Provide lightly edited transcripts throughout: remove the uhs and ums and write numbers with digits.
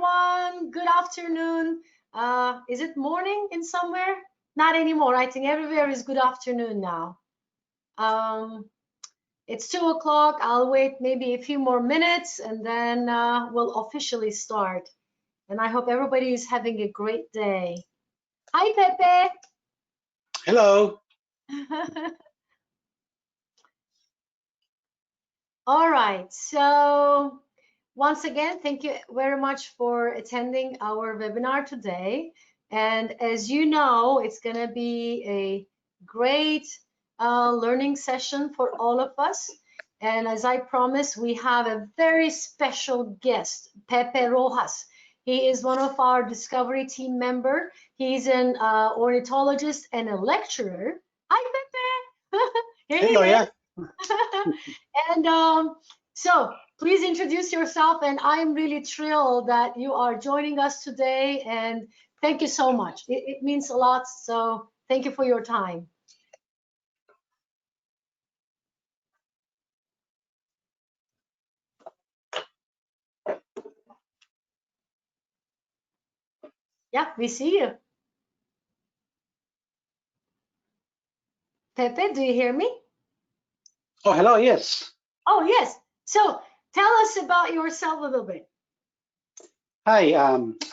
everyone. Good afternoon. Is it morning in somewhere? Not anymore. I think everywhere is good afternoon now. It's 2 o'clock. I'll wait maybe a few more minutes and then we'll officially start. And I hope everybody is having a great day. Hi, Pepe. Hello. All right. So once again, thank you very much for attending our webinar today. And as you know, it's going to be a great learning session for all of us. And as I promised, we have a very special guest, Pepe Rojas. He is one of our Discovery team member. He's an ornithologist and a lecturer. Hi, Pepe. Here he is. And so please introduce yourself, and I'm really thrilled that you are joining us today, and thank you so much. It means a lot, so thank you for your time. Yeah, we see you. Pepe, do you hear me? Oh, hello, yes. Oh, yes. So tell us about yourself a little bit. Hi,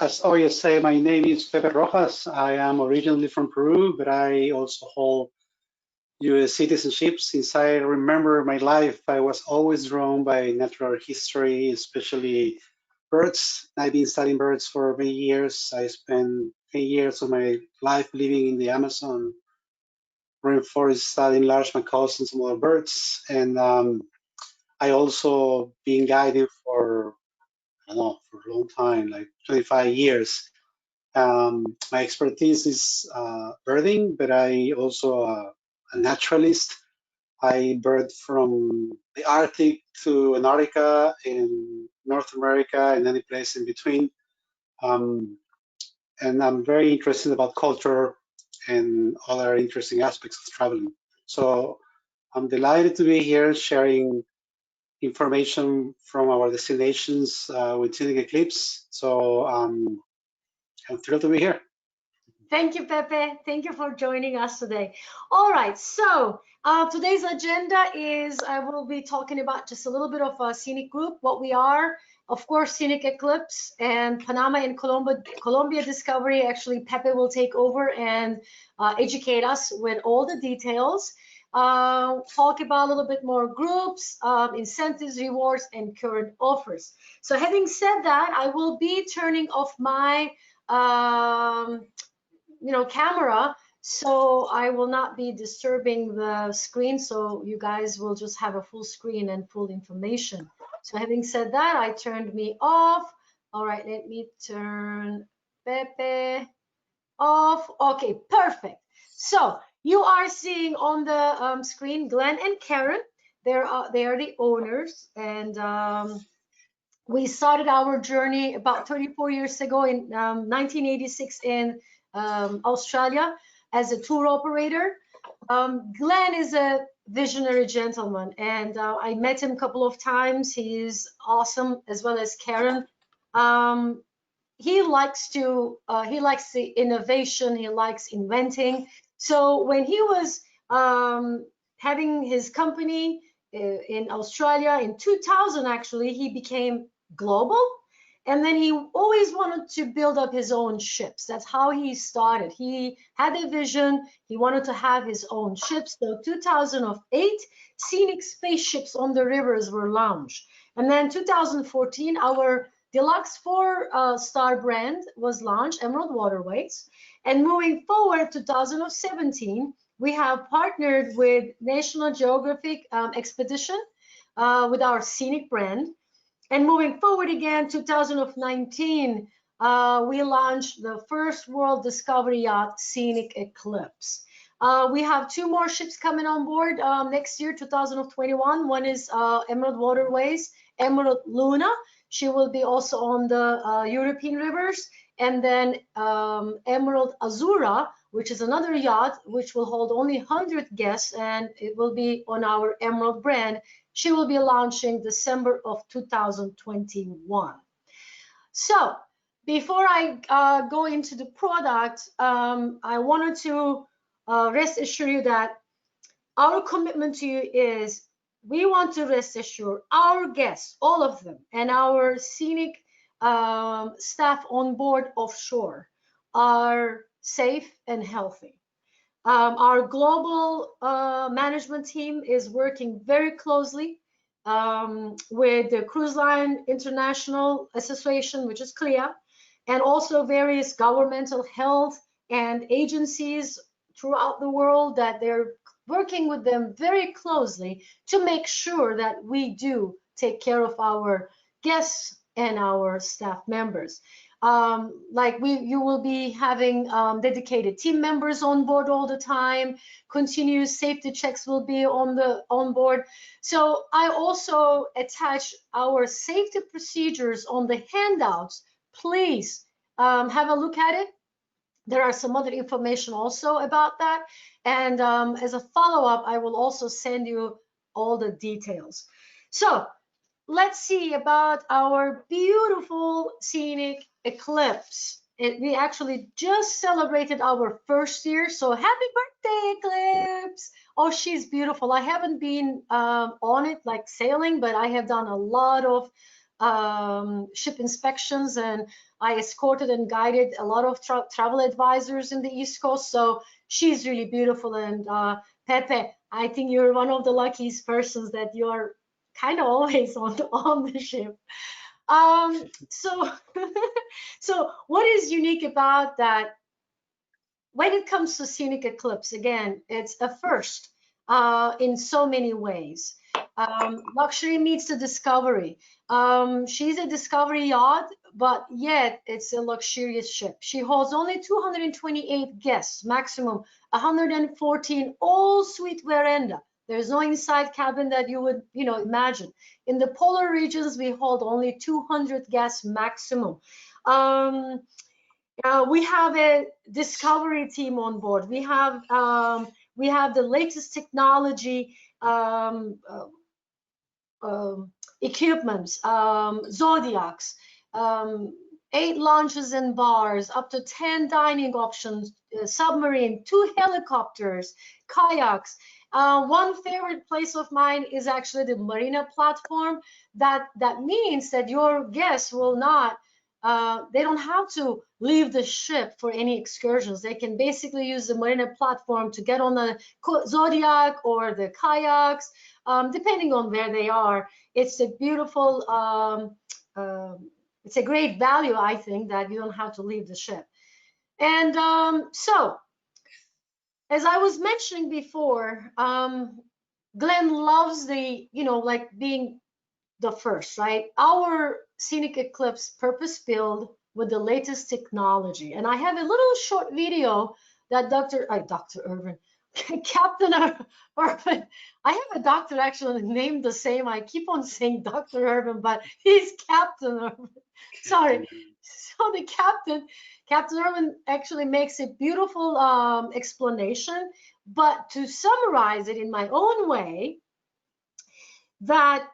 as always say, my name is Pepe Rojas. I am originally from Peru, but I also hold US citizenship. Since I remember my life, I was always drawn by natural history, especially birds. I've been studying birds for many years. I spent 10 years of my life living in the Amazon rainforest studying large macaws and some other birds. And I also been guiding for, I don't know, for a long time, like 25 years. My expertise is birding, but I also a naturalist. I bird from the Arctic to Antarctica in North America and any place in between. And I'm very interested about culture and other interesting aspects of traveling. So I'm delighted to be here sharing information from our destinations with Scenic Eclipse. So I'm thrilled to be here. Thank you, Pepe. Thank you for joining us today. All right, so today's agenda is I will be talking about just a little bit of a Scenic Group, what we are, of course, Scenic Eclipse and Panama and Colombia Discovery. Actually, Pepe will take over and educate us with all the details. Talk about a little bit more groups, incentives, rewards, and current offers. So having said that, I will be turning off my camera, so I will not be disturbing the screen, so you guys will just have a full screen and full information. So having said that, I turned me off. All right, let me turn Pepe off. Okay, perfect. So you are seeing on the screen Glenn and Karen. They are the owners, and we started our journey about 34 years ago in 1986 in Australia as a tour operator. Glenn is a visionary gentleman, and I met him a couple of times. He is awesome, as well as Karen. He likes the innovation. He likes inventing. So when he was having his company in Australia in 2000, actually, he became global. And then he always wanted to build up his own ships. That's how he started. He had a vision. He wanted to have his own ships. So 2008, Scenic spaceships on the rivers were launched. And then 2014, our Deluxe 4-star brand was launched, Emerald Waterways. And moving forward, 2017, we have partnered with National Geographic Expedition with our Scenic brand. And moving forward again, 2019, we launched the first world discovery yacht, Scenic Eclipse. We have 2 more ships coming on board next year, 2021. One is Emerald Waterways, Emerald Luna. She will be also on the European rivers. And then Emerald Azura, which is another yacht, which will hold only 100 guests, and it will be on our Emerald brand. She will be launching December of 2021. So before I go into the product, I wanted to rest assure you that our commitment to you is we want to rest assure our guests, all of them, and our Scenic staff on board offshore are safe and healthy. Our global management team is working very closely with the Cruise Line International Association, which is CLIA, and also various governmental health and agencies throughout the world that they're working with them very closely to make sure that we do take care of our guests and our staff members. Like you will be having dedicated team members on board all the time. Continuous safety checks will be on board. So I also attach our safety procedures on the handouts. Please have a look at it. There are some other information also about that. And as a follow-up, I will also send you all the details. So let's see about our beautiful Scenic Eclipse. We actually just celebrated our first year, so happy birthday, Eclipse! Oh, she's beautiful. I haven't been on it like sailing, but I have done a lot of ship inspections, and I escorted and guided a lot of travel advisors in the East Coast, so she's really beautiful. And Pepe, I think you're one of the luckiest persons that you're kind of always on the ship. So so what is unique about that? When it comes to Scenic Eclipse, again, it's a first in so many ways. Luxury meets the discovery. She's a discovery yacht, but yet it's a luxurious ship. She holds only 228 guests, maximum 114, all suite veranda. There's no inside cabin that you would, imagine. In the polar regions, we hold only 200 guests maximum. We have a discovery team on board. We have the latest technology, equipments, zodiacs, 8 lounges and bars, up to 10 dining options, submarine, 2 helicopters, kayaks. One favorite place of mine is actually the marina platform. That means that your guests will not, they don't have to leave the ship for any excursions. They can basically use the marina platform to get on the Zodiac or the kayaks, depending on where they are. It's a beautiful, it's a great value, I think, that you don't have to leave the ship. And so, as I was mentioning before, Glenn loves the, like being the first, right? Our Scenic Eclipse purpose-built with the latest technology. And I have a little short video that Dr. Irvin, Captain Irvin, I have a doctor actually named the same. I keep on saying Dr. Irvin, but he's Captain Irvin. Sorry. So the Captain Irvin actually makes a beautiful explanation, but to summarize it in my own way, that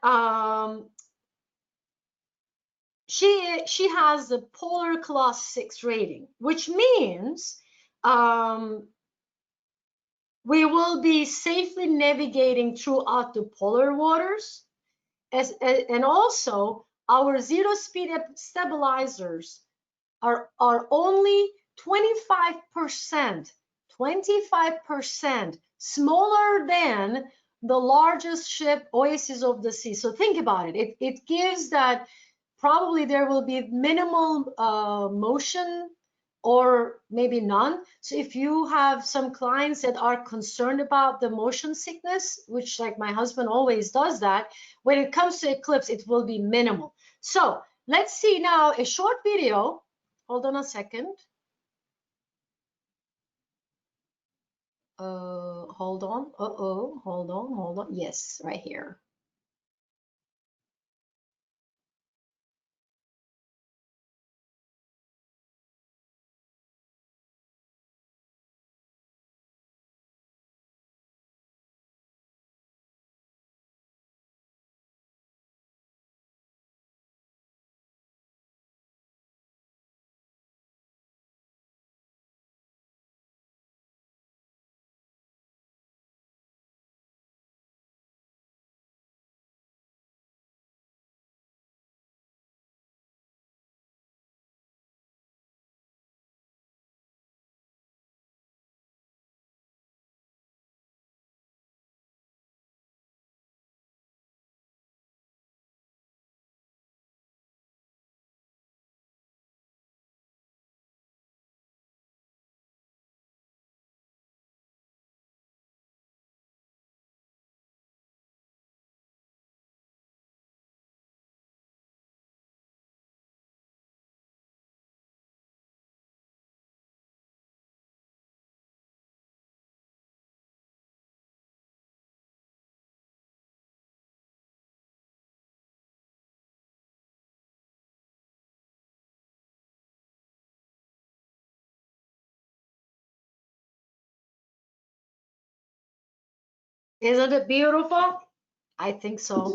she has the Polar Class 6 rating, which means we will be safely navigating throughout the polar waters, and also our zero speed stabilizers are only 25% smaller than the largest ship, Oasis of the Sea. So think about it. It gives that probably there will be minimal motion or maybe none. So if you have some clients that are concerned about the motion sickness, which like my husband always does that, when it comes to Eclipse, it will be minimal. So let's see now a short video. Hold on a second. Hold on. Hold on. Yes, right here. Isn't it beautiful? I think so.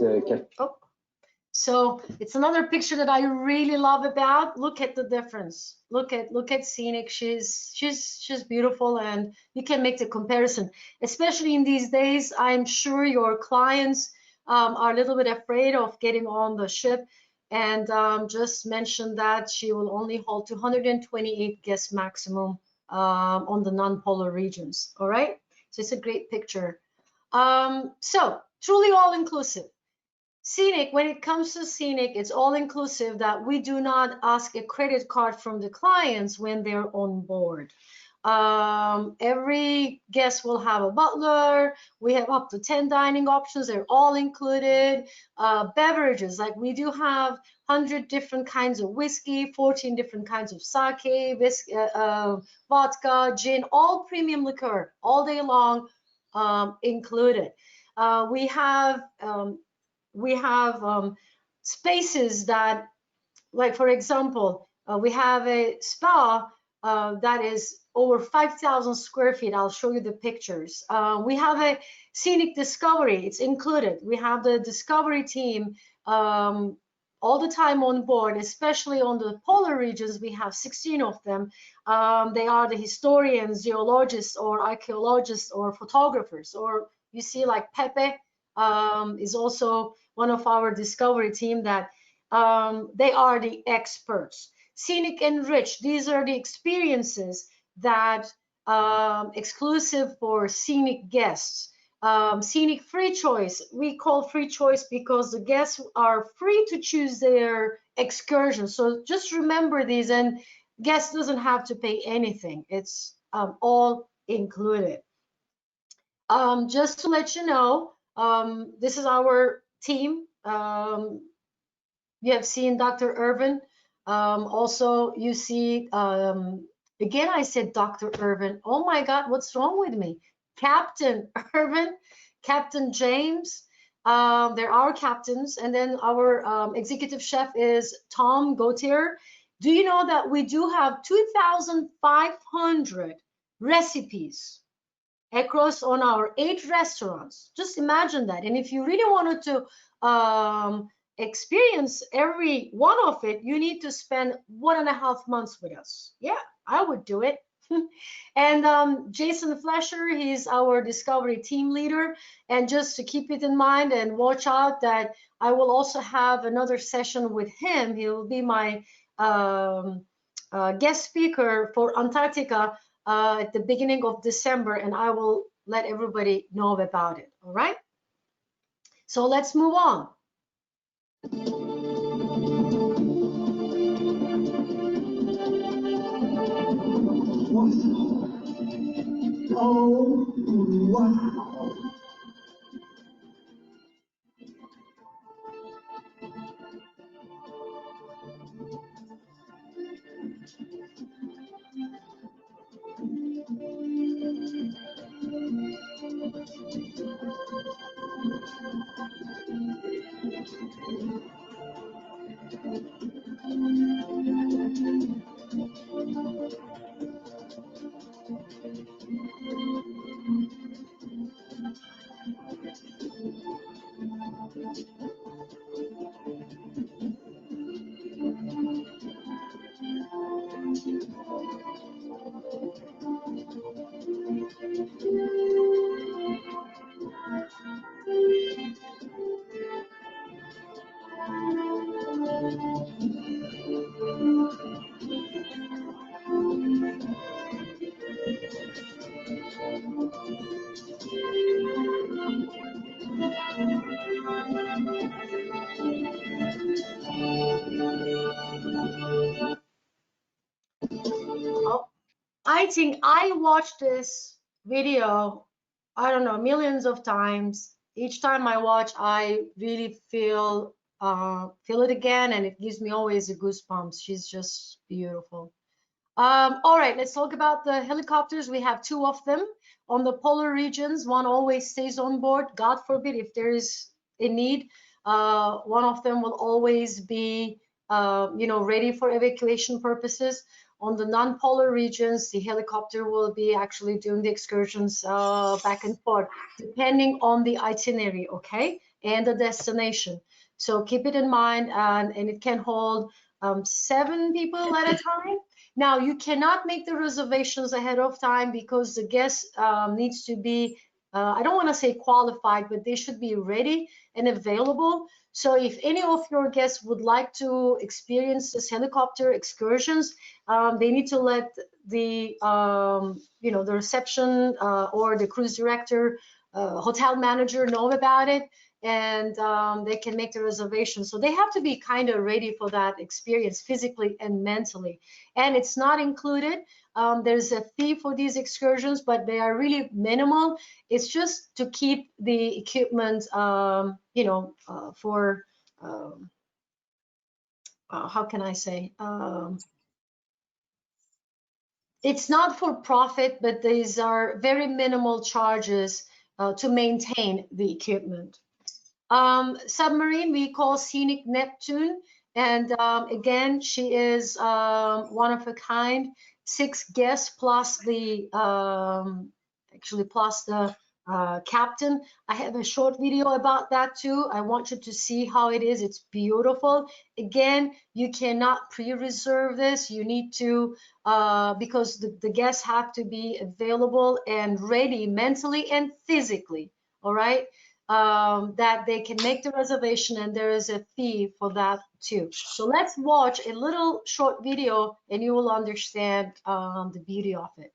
Oh. So it's another picture that I really love about. Look at the difference. Look at Scenic. She's beautiful, and you can make the comparison. Especially in these days, I'm sure your clients are a little bit afraid of getting on the ship, and just mentioned that she will only hold 228 guests maximum on the non-polar regions. All right, so it's a great picture. So truly all inclusive. Scenic, when it comes to Scenic, it's all inclusive that we do not ask a credit card from the clients when they're on board. Every guest will have a butler. We have up to 10 dining options. They're all included. Beverages, like we do have 100 different kinds of whiskey, 14 different kinds of sake, vodka, gin, all premium liquor all day long included. We have spaces that, like for example, we have a spa that is over 5,000 square feet. I'll show you the pictures. We have a Scenic Discovery. It's included. We have the Discovery team all the time on board, especially on the polar regions. We have 16 of them. They are the historians, geologists, or archaeologists, or photographers. Or you see, like Pepe is also one of our Discovery team that they are the experts. Scenic Enrich, these are the experiences that exclusive for Scenic guests. Scenic Free Choice, we call Free Choice because the guests are free to choose their excursion. So just remember these, and guest doesn't have to pay anything. It's all included. Just to let you know, this is our team. You have seen Dr. Irvin. Also, you see, again, I said Dr. Irvin. Oh my God, what's wrong with me? Captain Irvin, Captain James. They're our captains. And then our executive chef is Tom Gautier. Do you know that we do have 2,500 recipes across on our 8 restaurants? Just imagine that. And if you really wanted to experience every one of it, you need to spend 1.5 months with us. Yeah, I would do it. And Jason Flesher, he's our Discovery team leader. And just to keep it in mind and watch out that I will also have another session with him. He will be my guest speaker for Antarctica at the beginning of December, and I will let everybody know about it. All right. So let's move on. Oh, wow. Oh, I think I watched this video, I don't know, millions of times. Each time I watch, I really feel it again, and it gives me always a goosebumps. She's just beautiful. All right, let's talk about the helicopters. We have 2 of them on the polar regions. One always stays on board. God forbid if there is a need, one of them will always be, ready for evacuation purposes. On the non-polar regions, the helicopter will be actually doing the excursions back and forth, depending on the itinerary, okay, and the destination. So keep it in mind, and it can hold 7 people at a time. Now, you cannot make the reservations ahead of time because the guest needs to be, I don't want to say qualified, but they should be ready and available. So if any of your guests would like to experience this helicopter excursions, they need to let the, the reception or the cruise director, hotel manager know about it, and they can make the reservation. So they have to be kind of ready for that experience physically and mentally. And it's not included. There's a fee for these excursions, but they are really minimal. It's just to keep the equipment, for, how can I say? It's not for profit, but these are very minimal charges to maintain the equipment. Submarine we call Scenic Neptune, and again, she is one of a kind. 6 guests plus the captain. I have a short video about that too. I want you to see how it is. It's beautiful. Again, you cannot pre-reserve this. You need to, because the guests have to be available and ready mentally and physically. All right. That they can make the reservation, and there is a fee for that too. So let's watch a little short video and you will understand the beauty of it.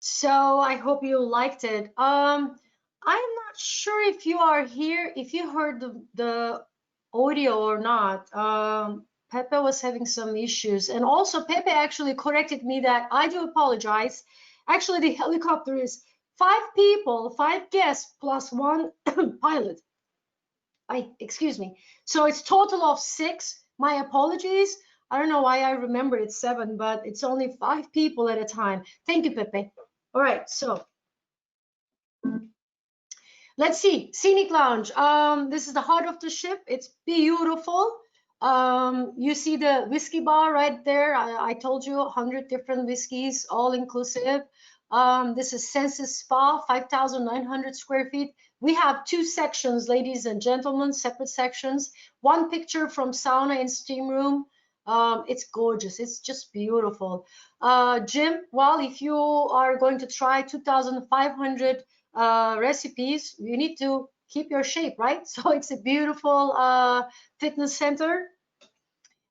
So I hope you liked it. I'm not sure if you are here, if you heard the audio or not. Pepe was having some issues, and also Pepe actually corrected me that I do apologize. Actually, the helicopter is 5 people, 5 guests plus 1 pilot. Excuse me. So it's total of 6. My apologies. I don't know why I remember it's 7, but it's only 5 people at a time. Thank you, Pepe. All right, so let's see. Scenic Lounge. This is the heart of the ship. It's beautiful. You see the whiskey bar right there. I told you 100 different whiskeys, all inclusive. This is Senses Spa, 5,900 square feet. We have 2 sections, ladies and gentlemen, separate sections. 1 picture from sauna and steam room. It's gorgeous. It's just beautiful. Jim, well, if you are going to try 2,500 recipes, you need to keep your shape, right? So it's a beautiful fitness center.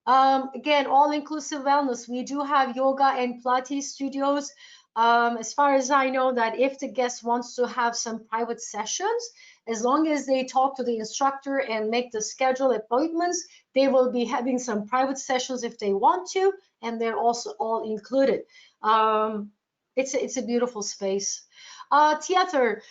Again, all-inclusive wellness. We do have yoga and Pilates studios. As far as I know, that if the guest wants to have some private sessions, as long as they talk to the instructor and make the schedule appointments, they will be having some private sessions if they want to, and they're also all included. It's a beautiful space. Theater,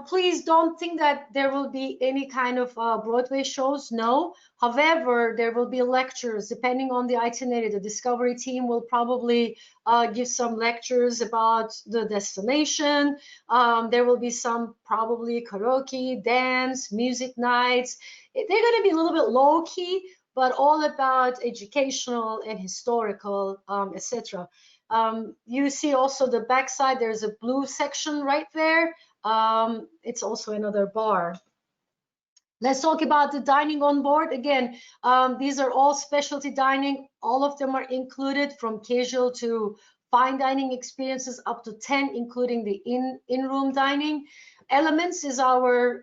please don't think that there will be any kind of Broadway shows. No. However, there will be lectures depending on the itinerary. The Discovery team will probably give some lectures about the destination. There will be some probably karaoke, dance, music nights. They're going to be a little bit low key, but all about educational and historical, etc. You see also the backside, there's a blue section right there. It's also another bar. Let's talk about the dining on board. Again, these are all specialty dining. All of them are included, from casual to fine dining experiences up to 10, including the in-room dining. Elements is our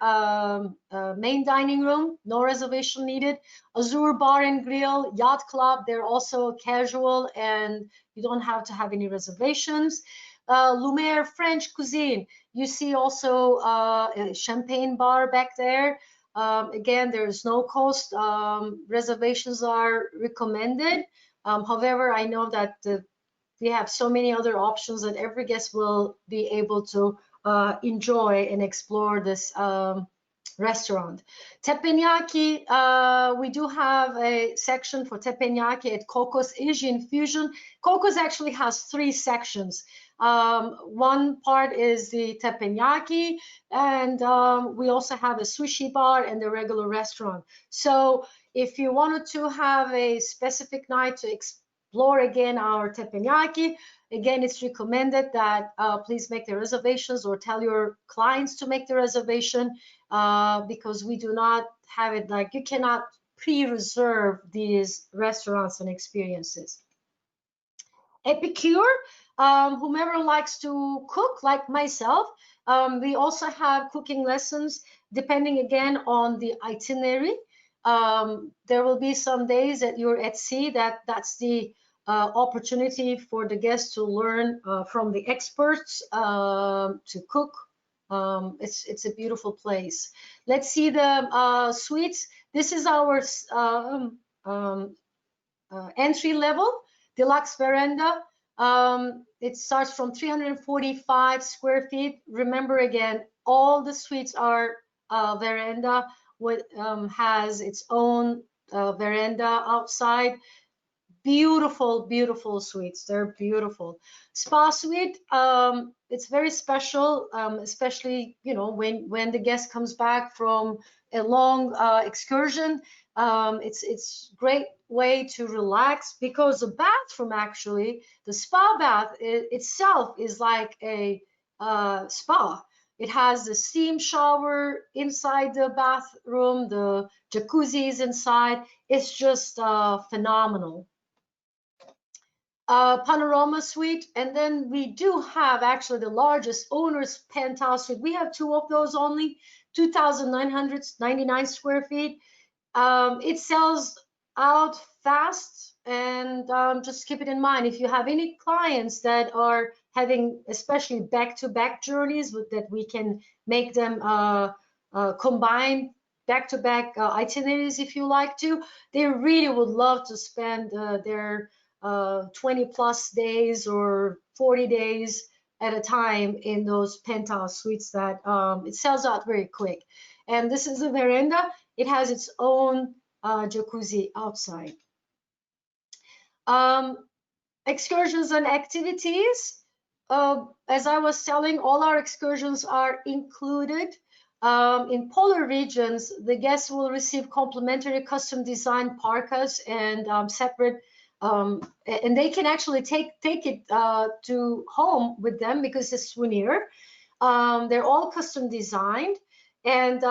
main dining room, no reservation needed. Azure Bar and Grill, Yacht Club, they're also casual and you don't have to have any reservations. Lumiere French Cuisine, you see also a champagne bar back there. Again, there is no cost. Reservations are recommended. However, I know that we have so many other options that every guest will be able to enjoy and explore this restaurant. Teppanyaki, we do have a section for teppanyaki at Coco's Asian Fusion. Coco's actually has 3 sections. One part is the teppanyaki, and we also have a sushi bar and the regular restaurant. So if you wanted to have a specific night to explore again our teppanyaki, again, it's recommended that please make the reservations or tell your clients to make the reservation because we do not have it, like you cannot pre-reserve these restaurants and experiences. Epicure, whomever likes to cook like myself, we also have cooking lessons depending again on the itinerary. There will be some days that you're at sea, that's the opportunity for the guests to learn from the experts to cook. It's a beautiful place. Let's see the suites. This is our entry level deluxe veranda. It starts from 345 square feet. Remember again, all the suites are veranda, has its own veranda outside. Beautiful, beautiful suites. They're beautiful. Spa suite, it's very special, especially, you know, when the guest comes back from a long excursion. It's great way to relax because the bathroom, actually, the spa bath itself is like a spa. It has the steam shower inside the bathroom, the jacuzzi is inside. It's just phenomenal. Panorama suite, and then we do have actually the largest owner's penthouse suite. We have 2 of those only, 2,999 square feet. It sells out fast, and just keep it in mind, if you have any clients that are having especially back-to-back journeys that we can make them combine back-to-back itineraries if you like to. They really would love to spend their 20 plus days or 40 days at a time in those penthouse suites that it sells out very quick. And this is the veranda. It has its own jacuzzi outside. Excursions and activities. As I was telling, all our excursions are included. In polar regions, the guests will receive complimentary custom designed parkas and separate, and they can actually take it to home with them because it's a souvenir. They're all custom designed, and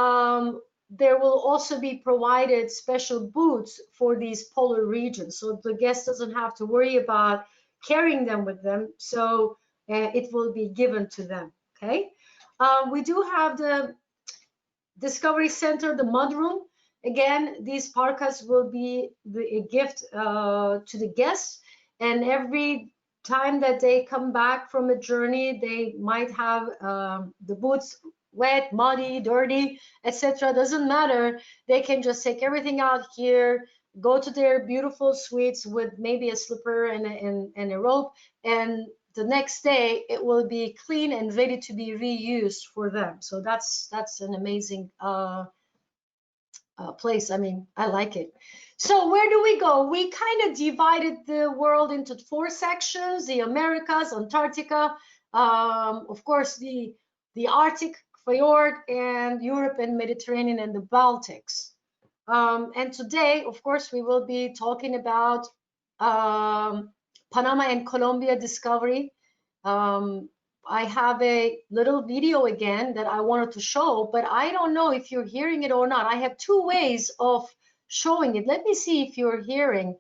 there will also be provided special booths for these polar regions, so the guest doesn't have to worry about carrying them with them. So it will be given to them. Okay. We do have the Discovery Center, the mudroom. Again, these parkas will be a gift to the guests, and every time that they come back from a journey, they might have the boots wet, muddy, dirty, etc. Doesn't matter. They can just take everything out here, go to their beautiful suites with maybe a slipper and a rope, and the next day it will be clean and ready to be reused for them. So that's an amazing place. I mean, I like it. So where do we go? We kind of divided the world into 4 sections: the Americas, Antarctica, of course the Arctic fjord, and Europe and Mediterranean and the Baltics. And today, of course, we will be talking about Panama and Colombia discovery. I have a little video again that I wanted to show, but I don't know if you're hearing it or not. I have 2 ways of showing it. Let me see if you're hearing.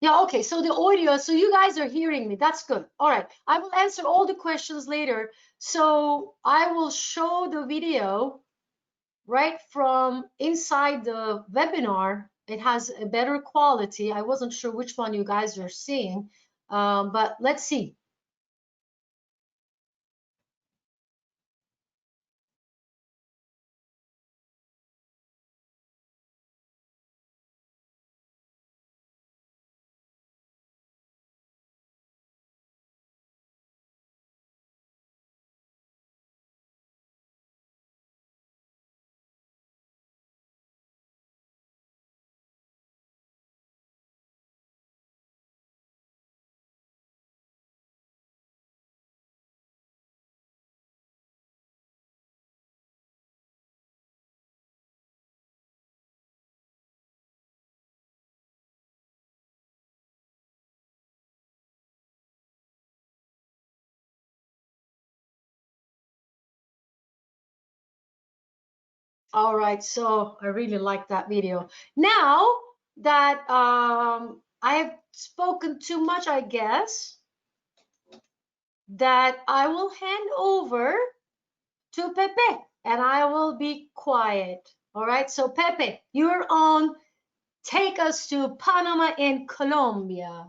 Yeah, okay, so the audio, so you guys are hearing me. That's good. All right, I will answer all the questions later. So I will show the video right from inside the webinar. It has a better quality. I wasn't sure which one you guys are seeing, but let's see. All right, so I really like that video. Now that I have spoken too much, I guess that I will hand over to Pepe and I will be quiet. All right, so Pepe, you're on. Take us to Panama and Colombia.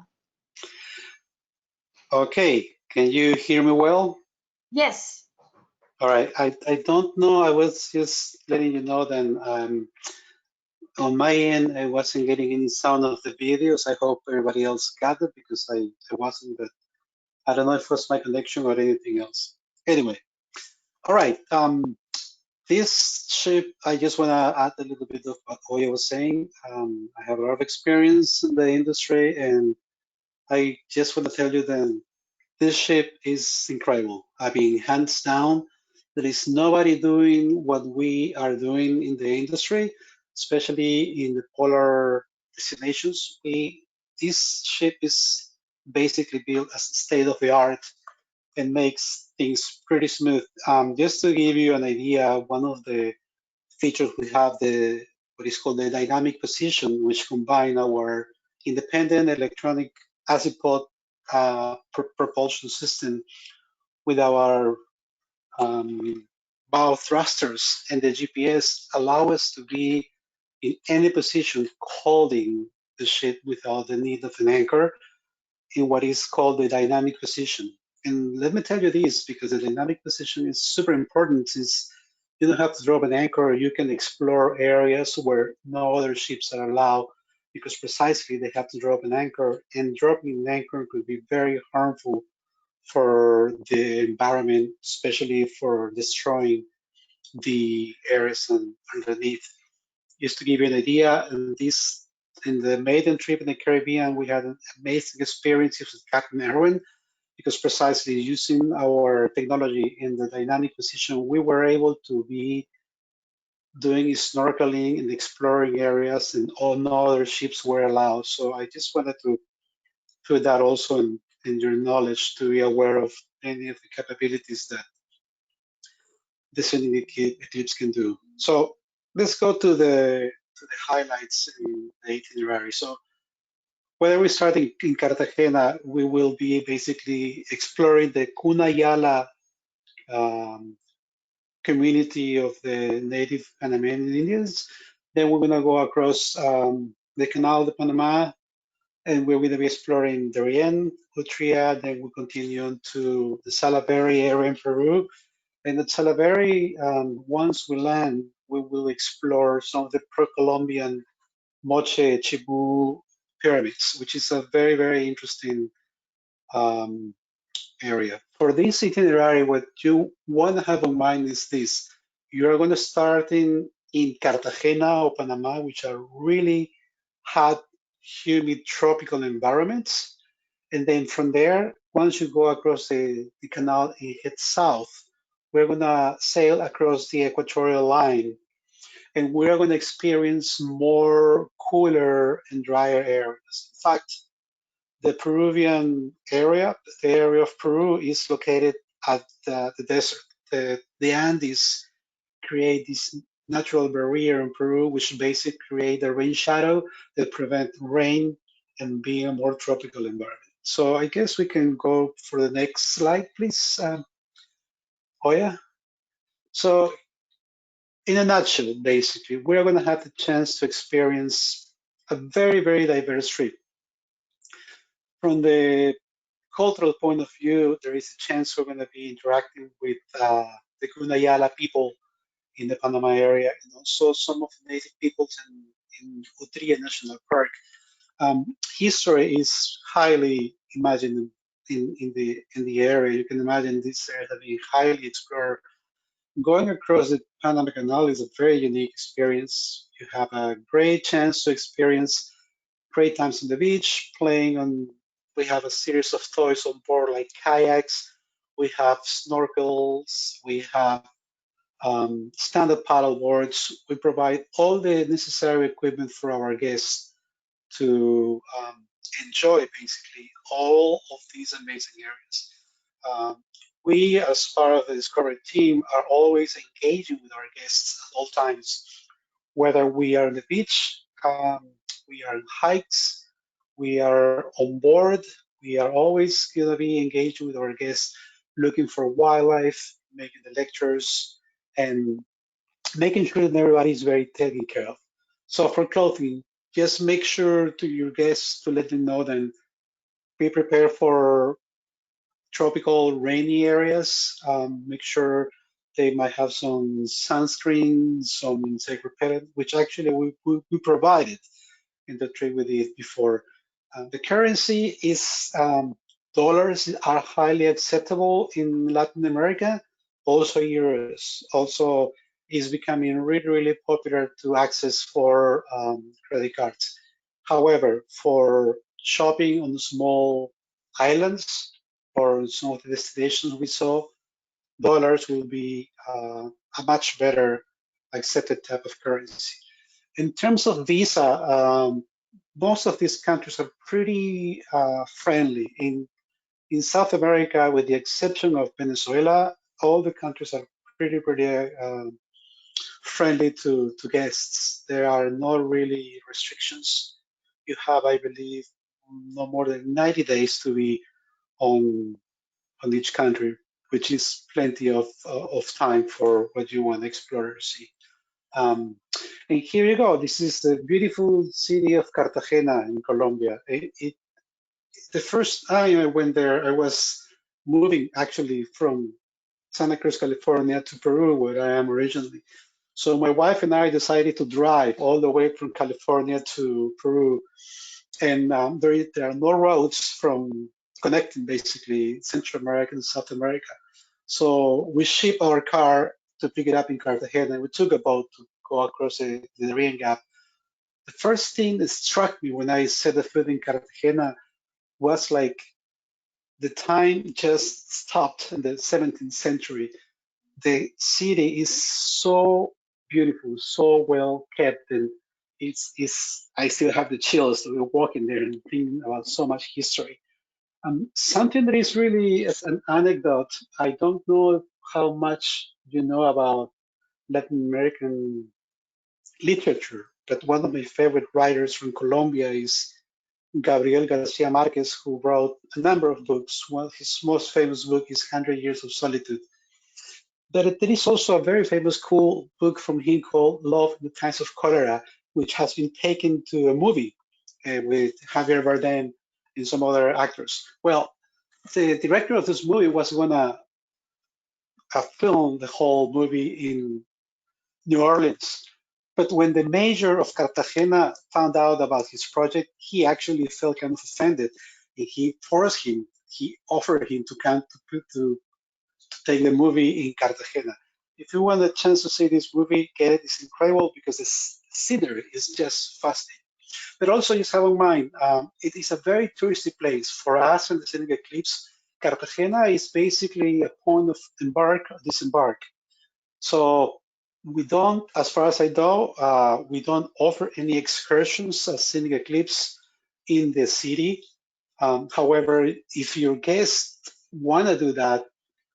Okay, can you hear me well? Yes. All right, I don't know. I was just letting you know that on my end, I wasn't getting any sound of the videos. I hope everybody else got it because I wasn't, but I don't know if it was my connection or anything else. Anyway, all right. This ship, I just want to add a little bit of what Oya was saying. I have a lot of experience in the industry, and I just want to tell you that this ship is incredible. I mean, hands down, there is nobody doing what we are doing in the industry, especially in the polar destinations. This ship is basically built as state of the art and makes things pretty smooth. Just to give you an idea, one of the features we have the what is called the dynamic position, which combine our independent electronic azipod propulsion system with our bow thrusters, and the GPS allow us to be in any position holding the ship without the need of an anchor in what is called the dynamic position. And let me tell you this, because the dynamic position is super important, since you don't have to drop an anchor. You can explore areas where no other ships are allowed, because precisely they have to drop an anchor, and dropping an anchor could be very harmful for the environment, especially for destroying the areas underneath. Just to give you an idea, in the maiden trip in the Caribbean, we had an amazing experiences with Captain Erwin, because precisely using our technology in the dynamic position, we were able to be doing snorkeling and exploring areas, and all no other ships were allowed. So I just wanted to put that also in your knowledge, to be aware of any of the capabilities that the Scenic Eclipse can do. So let's go to the highlights in the itinerary. So whether we start in Cartagena, we will be basically exploring the Cunayala um, community of the native Panamanian Indians. Then we're going to go across the Canal de Panama, and we're going to be exploring Darien, Utria. Then we'll continue on to the Salaberry area in Peru. And at Salaberry, once we land, we will explore some of the pre-Columbian Moche Chibu pyramids, which is a very, very interesting um, area. For this itinerary, what you want to have in mind is this. You are going to start in Cartagena or Panama, which are really hot, humid, tropical environments. And then from there, once you go across the canal and head south, we're going to sail across the equatorial line, and we're going to experience more cooler and drier areas. In fact, the Peruvian area, the area of Peru, is located at the desert. The Andes create this natural barrier in Peru, which basically create a rain shadow that prevent rain and be a more tropical environment. So I guess we can go for the next slide, please, Oya. So in a nutshell, basically, we're going to have the chance to experience a very, very diverse trip. From the cultural point of view, there is a chance we're going to be interacting with the Gunayala people in the Panama area, and also some of the native peoples in Utria National Park. History is highly imagined in the area. You can imagine this area being highly explored. Going across the Panama Canal is a very unique experience. You have a great chance to experience great times on the beach, playing on. We have a series of toys on board like kayaks. We have snorkels. We have stand-up paddle boards. We provide all the necessary equipment for our guests to enjoy basically all of these amazing areas. Um, we, as part of the Discovery team, are always engaging with our guests at all times, whether we are on the beach, we are on hikes, we are on board, we are always going to be engaged with our guests, looking for wildlife, making the lectures, and making sure that everybody is very taken care of. So for clothing, just make sure to your guests to let them know that be prepared for tropical rainy areas. Make sure they might have some sunscreen, some insect repellent, which actually we provided in the trade we did before. The currency is dollars are highly acceptable in Latin America, also euros. Also is becoming really, really popular to access for credit cards. However, for shopping on small islands or some of the destinations we saw, dollars will be a much better accepted type of currency. In terms of visa, most of these countries are pretty friendly. In South America, with the exception of Venezuela, all the countries are pretty friendly to guests. There are no really restrictions. You have, I believe, no more than 90 days to be on each country, which is plenty of time for what you want to explore or see. Um, and here you go. This is the beautiful city of Cartagena in Colombia. The first time I went there, I was moving actually from Santa Cruz, California to Peru, where I am originally. So my wife and I decided to drive all the way from California to Peru. And there are no roads from connecting basically Central America and South America. So we shipped our car to pick it up in Cartagena. We took a boat to go across the Darien Gap. The first thing that struck me when I set the foot in Cartagena was like the time just stopped in the 17th century. The city is so beautiful, so well kept, and it's I still have the chills walking there and thinking about so much history. Something that is really as an anecdote, I don't know how much you know about Latin American literature, but one of my favorite writers from Colombia is Gabriel Garcia Marquez, who wrote a number of books. One of his most famous book is 100 Years of Solitude. There is also a very famous cool book from him called Love in the Times of Cholera, which has been taken to a movie with Javier Bardem and some other actors. Well, the director of this movie was going to film the whole movie in New Orleans. But when the mayor of Cartagena found out about his project, he actually felt kind of offended. And he offered him to come to take the movie in Cartagena. If you want a chance to see this movie, get it. It's incredible because the scenery is just fascinating. But also just have in mind, it is a very touristy place. For us in the Scenic Eclipse, Cartagena is basically a point of embark or disembark. So we don't, as far as I know, we don't offer any excursions as Scenic Eclipse in the city. However, if your guests want to do that,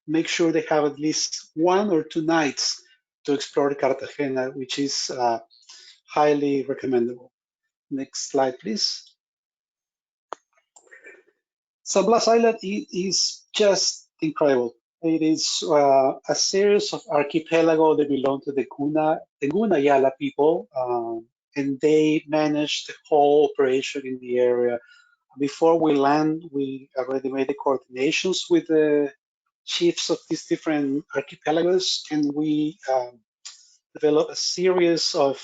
make sure they have at least 1 or 2 nights to explore Cartagena, which is highly recommendable. Next slide, please. San Blas Island is just incredible. It is a series of archipelago that belong to the Guna Yala people, and they manage the whole operation in the area. Before we land, we already made the coordinations with the chiefs of these different archipelagos, and we develop a series of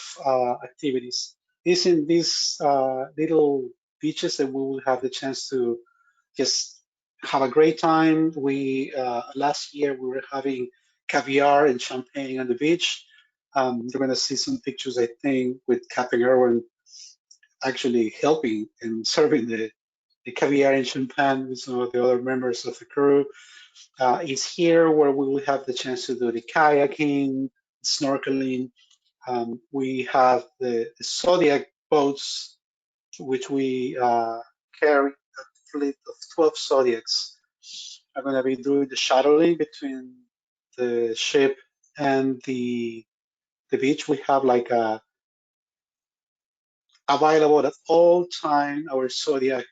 activities. It's in these little beaches that we will have the chance to just have a great time. We last year we were having caviar and champagne on the beach. You're going to see some pictures, I think, with Captain Irwin actually helping and serving the caviar and champagne with some of the other members of the crew. It's here where we will have the chance to do the kayaking, snorkeling. We have the Zodiac boats, which we carry a fleet of 12 Zodiacs. Are going to be doing the shuttling between the ship and the beach. We have like available at all time our Zodiac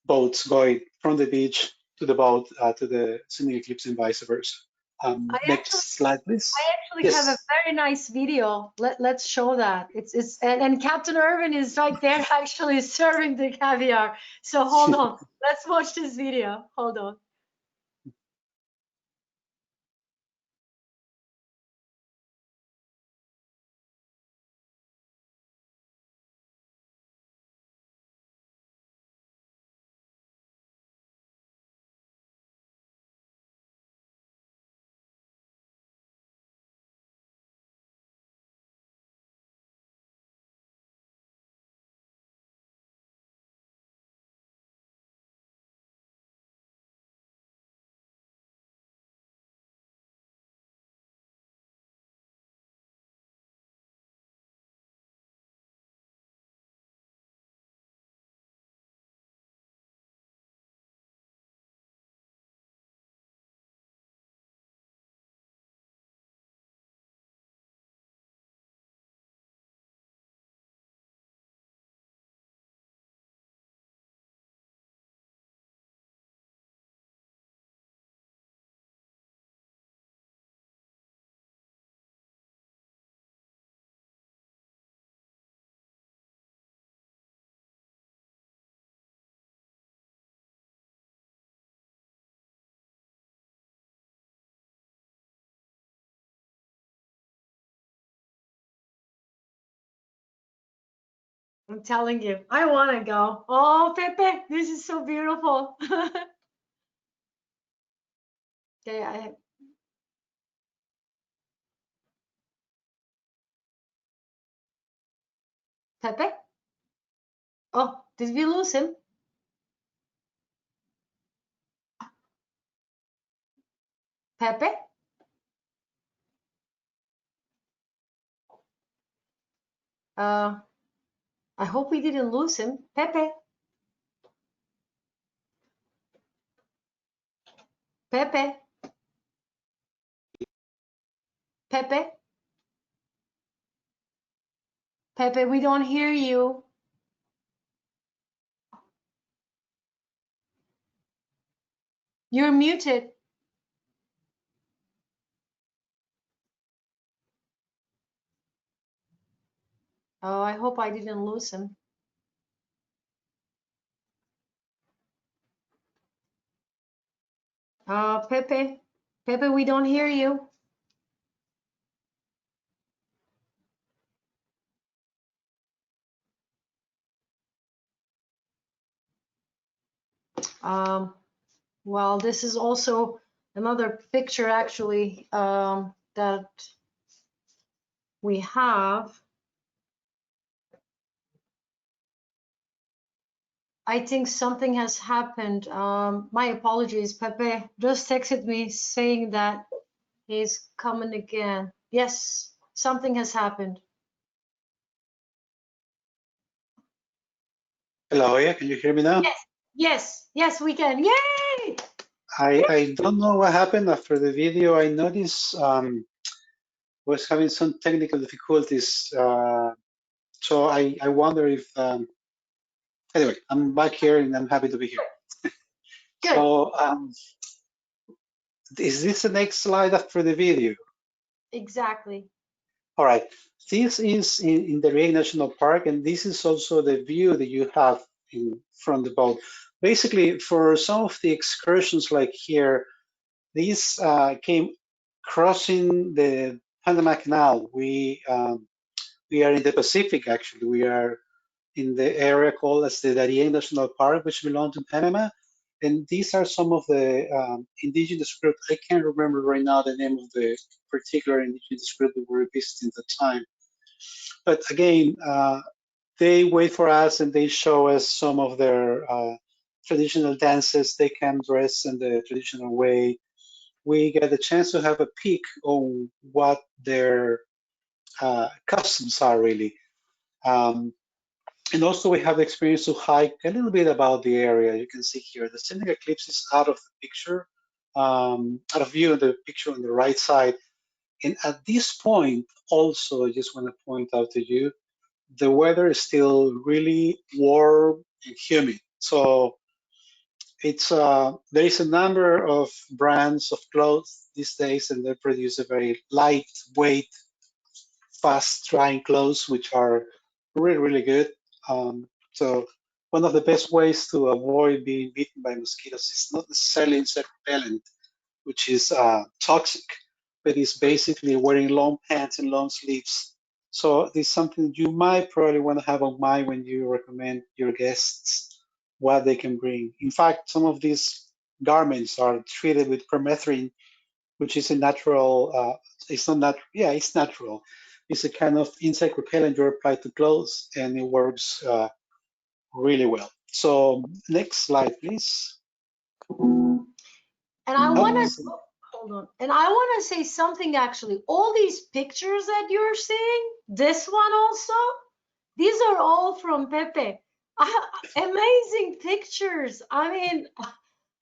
boats going from the beach to the boat to the Scenic Eclipse and vice versa. Next slide, please. I actually have a Yes. very nice video. Let's show that. And Captain Irvin is right there actually serving the caviar. So hold on. Let's watch this video. Hold on. I'm telling you, I want to go. Oh, Pepe, this is so beautiful. Okay, Pepe? Oh, did we lose him? Pepe? Uh, I hope we didn't lose him. Pepe? Pepe? Pepe? Pepe, we don't hear you. You're muted. Oh, I hope I didn't lose him. Pepe, Pepe, we don't hear you. Well, this is also another picture actually that we have. I think something has happened. My apologies. Pepe just texted me saying that he's coming again. Yes, something has happened. Hello, yeah, can you hear me now? Yes, we can. Yay! I don't know what happened after the video. I noticed was having some technical difficulties. So I wonder if, anyway, I'm back here and I'm happy to be here. Good. So is this the next slide after the video? Exactly. All right, this is in the Darien National Park, and this is also the view that you have from the boat. Basically, for some of the excursions like here, these came crossing the Panama Canal. We are in the Pacific, actually. We are in the area called as the Darien National Park, which belongs to Panama. And these are some of the indigenous groups. I can't remember right now the name of the particular indigenous group that we were visiting at the time. But again, they wait for us and they show us some of their traditional dances. They can dress in the traditional way. We get a chance to have a peek on what their customs are really. And also we have the experience to hike a little bit about the area. You can see here, the Scenic Eclipse is out of the picture, out of view in the picture on the right side. And at this point, also, I just want to point out to you, the weather is still really warm and humid. So it's there is a number of brands of clothes these days, and they produce a very lightweight, fast-drying clothes, which are really, really good. So one of the best ways to avoid being bitten by mosquitoes is not necessarily insect repellent, which is toxic, but it's basically wearing long pants and long sleeves. So this is something you might probably want to have on mind when you recommend your guests what they can bring. In fact, some of these garments are treated with permethrin, which is a natural, it's not natural, yeah, it's natural. It's a kind of insect repellent you apply to clothes and it works really well. So next slide, please. And I want Oh, to hold on. And I want to say something actually. All these pictures that you're seeing, this one also, these are all from Pepe. Amazing pictures. I mean,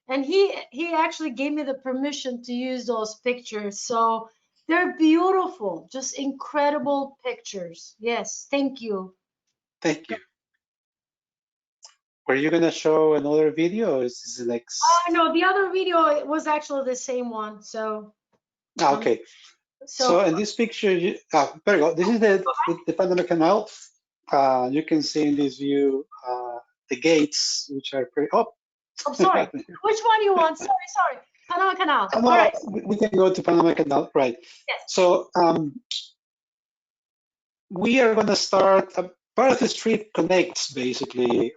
and he actually gave me the permission to use those pictures. So they're beautiful, just incredible pictures. Yes, thank you. thank you. Were you going to show another video or is this the next? No, the other video was actually the same one. So Okay. So in this picture, there you go. This is the Panama Canal. You can see in this view the gates, which are pretty. Oh, I'm sorry. Which one you want? Sorry. Panama Canal. no, All right. we can go to Panama Canal, right? Yes. So we are going to start. Part of this trip connects basically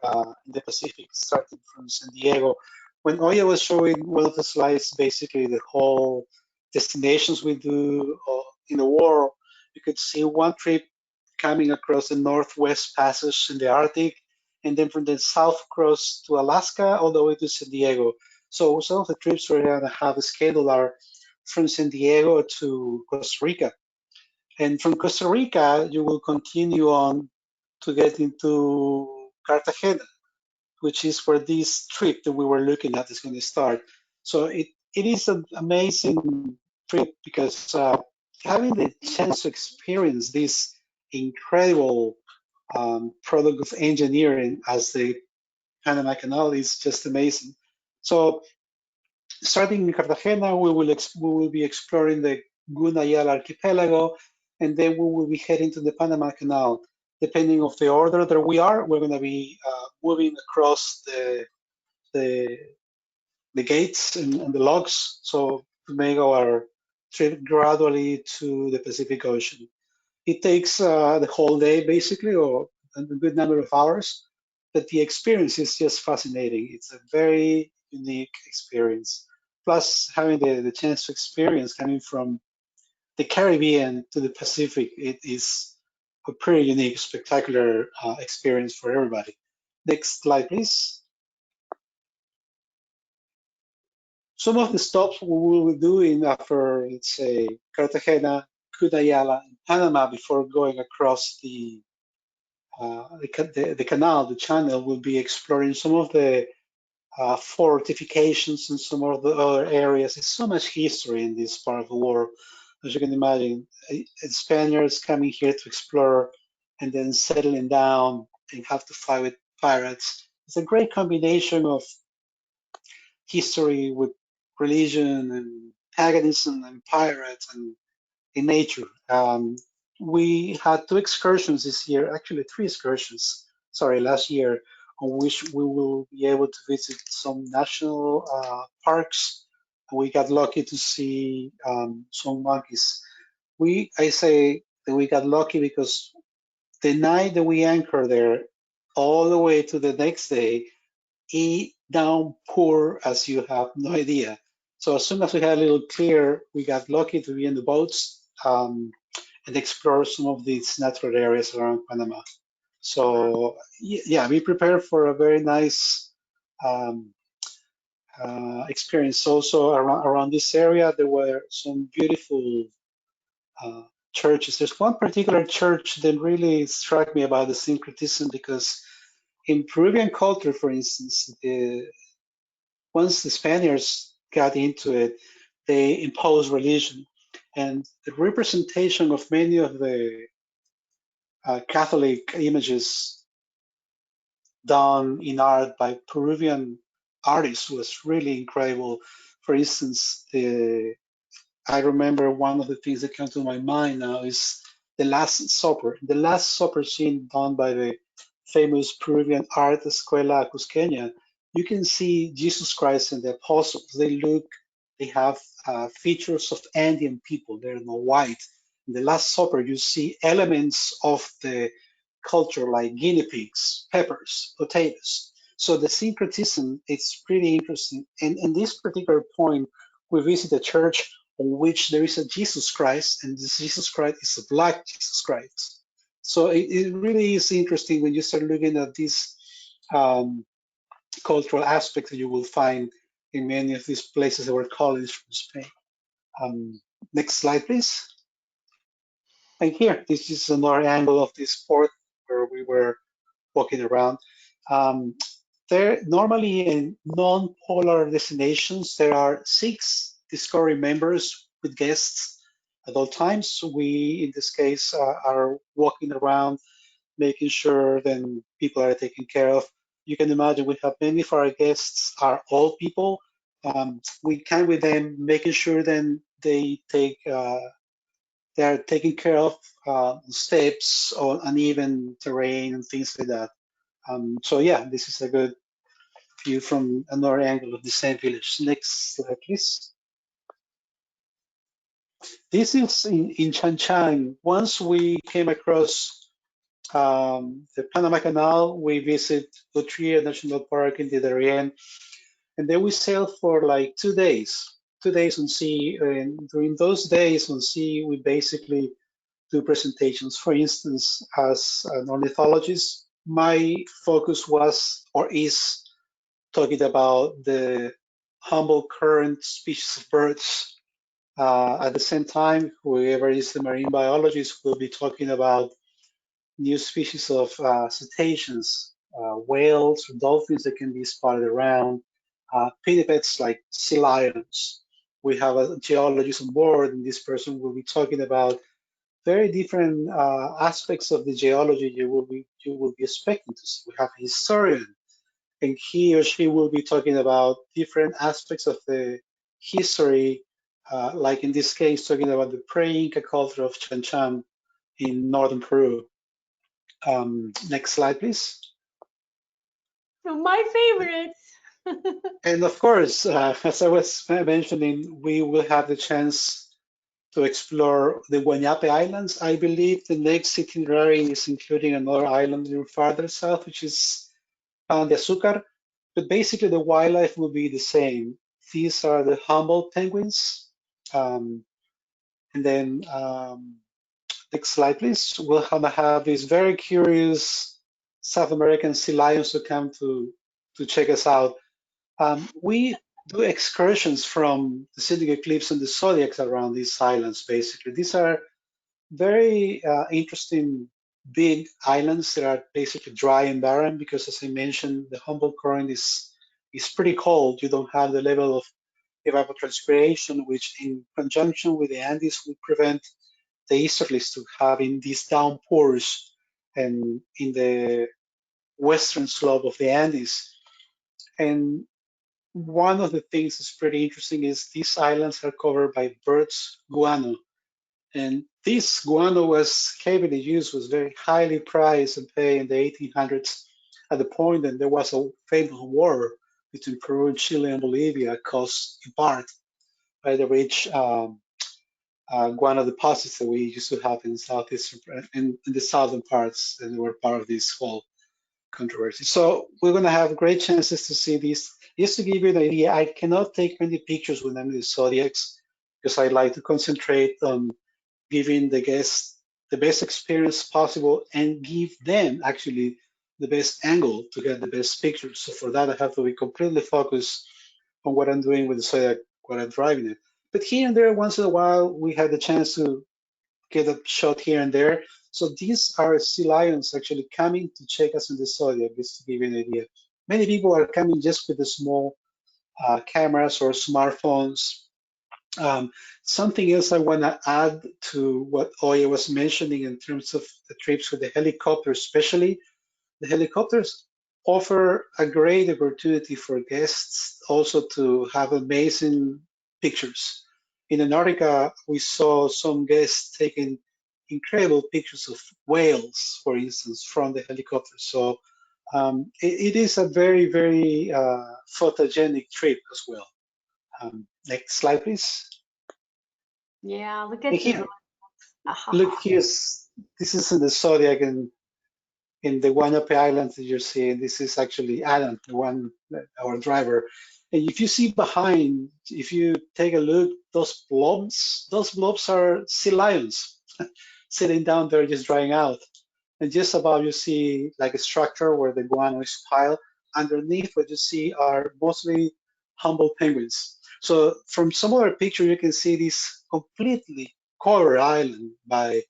in the Pacific, starting from San Diego. When Oya was showing one of the slides, basically the whole destinations we do in the world, you could see one trip coming across the Northwest Passage in the Arctic, and then from the south across to Alaska all the way to San Diego. So some of the trips we're going to have scheduled are from San Diego to Costa Rica. And from Costa Rica, you will continue on to get into Cartagena, which is where this trip that we were looking at is going to start. So it is an amazing trip because having the chance to experience this incredible product of engineering as the Panama Canal is just amazing. So starting in Cartagena, we will be exploring the Gunayala archipelago, and then we will be heading to the Panama Canal. Depending of the order that we are, we're going to be moving across the, the gates and the locks, so to make our trip gradually to the Pacific Ocean. It takes the whole day basically, or a good number of hours, but the experience is just fascinating. It's a very unique experience. Plus, having the chance to experience coming from the Caribbean to the Pacific, it is a pretty unique, spectacular experience for everybody. Next slide, please. Some of the stops we will be doing after, let's say, Cartagena, Cudayala, and Panama before going across the canal, the channel, will be exploring some of the fortifications and some of the other areas. There's so much history in this part of the world, as you can imagine. Spaniards coming here to explore and then settling down and have to fight with pirates. It's a great combination of history with religion and paganism and pirates and in nature. We had two excursions this year, actually three excursions, sorry, last year, on which we will be able to visit some national parks. We got lucky to see some monkeys. I say that we got lucky because the night that we anchored there, all the way to the next day, it downpour as you have no idea. So as soon as we had a little clear, we got lucky to be in the boats and explore some of these natural areas around Panama. So yeah, be prepared for a very nice um, experience. Also around this area, there were some beautiful uh, churches. There's one particular church that really struck me about the syncretism because in Peruvian culture, for instance, once the Spaniards got into it, they imposed religion. And the representation of many of the Catholic images done in art by Peruvian artists was really incredible. For instance, I remember one of the things that comes to my mind now is the Last Supper. The Last Supper scene done by the famous Peruvian art Escuela Cusqueña. You can see Jesus Christ and the apostles. They have features of Andean people. They're not white. In the Last Supper, you see elements of the culture like guinea pigs, peppers, potatoes. So the syncretism, it's pretty interesting. And in this particular point, we visit a church on which there is a Jesus Christ, and this Jesus Christ is a black Jesus Christ. So it really is interesting when you start looking at these um, cultural aspects that you will find in many of these places that were colonies from Spain. Next slide, please. And here, this is another angle of this port where we were walking around. Um, there normally in non-polar destinations, there are 6 Discovery members with guests at all times. We, in this case, are walking around, making sure then people are taken care of. You can imagine we have many of our guests are old people. We can with them, making sure then they are taken care of steps or uneven terrain and things like that. So yeah, this is a good view from another angle of the same village. Next slide, please. This is in Chan Chan. Once we came across the Panama Canal, we visit Utria National Park in the Darien, and then we sailed for like 2 days. 2 days on sea, and during those days on sea, we basically do presentations. For instance, as an ornithologist, my focus was or is talking about the humble current species of birds. At the same time, whoever is the marine biologist will be talking about new species of cetaceans, whales, dolphins that can be spotted around, pinnipeds like sea lions. we have a geologist on board, and this person will be talking about very different aspects of the geology you will be expecting to see. We have a historian, and he or she will be talking about different aspects of the history, like in this case, talking about the pre-Inca culture of Chan in northern Peru. Next slide, please. So my favorites. And of course, as I was mentioning, we will have the chance to explore the Guañape Islands. I believe the next itinerary is including another island a little farther south, which is Pan de Azúcar. But basically, the wildlife will be the same. These are the Humboldt penguins. And then next slide, please. We'll have these very curious South American sea lions who come to check us out. We do excursions from the Scenic Eclipse and the Zodiacs around these islands, basically. These are very interesting big islands that are basically dry and barren because, as I mentioned, the Humboldt current is pretty cold. You don't have the level of evapotranspiration, which in conjunction with the Andes will prevent the easterlies to having these downpours and in the western slope of the Andes. And one of the things that's pretty interesting is these islands are covered by birds guano. And this guano was heavily used, was very highly prized and paid in the 1800s at the point that there was a famous war between Peru and Chile and Bolivia caused in part by the rich guano deposits that we used to have in southeastern in the southern parts, and they were part of this whole controversy. So we're going to have great chances to see these. Just to give you an idea, I cannot take many pictures when I'm in the Zodiacs because I like to concentrate on giving the guests the best experience possible and give them actually the best angle to get the best pictures. So for that, I have to be completely focused on what I'm doing with the Zodiac, what I'm driving it. But here and there, once in a while, we had the chance to get a shot here and there. So these are sea lions actually coming to check us in the Zodiac, just to give you an idea. Many people are coming just with the small cameras or smartphones. Something else I want to add to what Oya was mentioning in terms of the trips with the helicopter, especially the helicopters offer a great opportunity for guests also to have amazing pictures. In Antarctica, we saw some guests taking incredible pictures of whales, for instance, from the helicopter. So it is a very, very photogenic trip as well. Next slide, please. Yeah, look And at here, the look, this is in the Zodiac and in the Guanape Islands that you're seeing. This is actually Adam, the one, our driver. And if you see behind, if you take a look, those blobs are sea lions sitting down there just drying out. And just above you see like a structure where the guano is piled. Underneath what you see are mostly Humboldt penguins. So from some other picture, you can see this completely covered island by